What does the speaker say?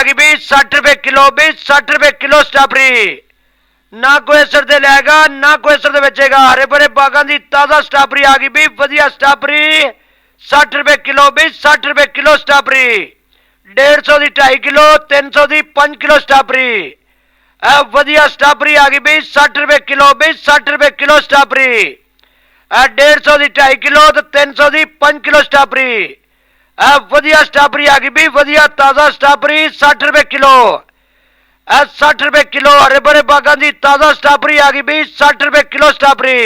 आ गई भी 60 रुपए किलो भी 60 रुपए किलो स्ट्रॉबेरी ना कोई असर दे लेगा ना कोई असर दे बेचेगा हरे भरे बागां दी ताजा स्ट्रॉबेरी आ गई भी वधिया स्ट्रॉबेरी 60 रुपए किलो भी 60 रुपए किलो स्ट्रॉबेरी 150 दी 2.5 किलो 300 दी 5 किलो स्ट्रॉबेरी वधिया स्ट्रॉबेरी आ गई भी 60 रुपए किलो भी 60 रुपए किलो स्ट्रॉबेरी 150 दी 2.5 किलो तो 300 दी 5 किलो स्ट्रॉबेरी वधिया स्ट्रॉबेरी आ गई भी वधिया ताजा स्ट्रॉबेरी 60 रुपए किलो 60 रुपए किलो हरे भरे बागां दी ताजा स्ट्रॉबेरी आ गई भी 60 रुपए किलो स्ट्रॉबेरी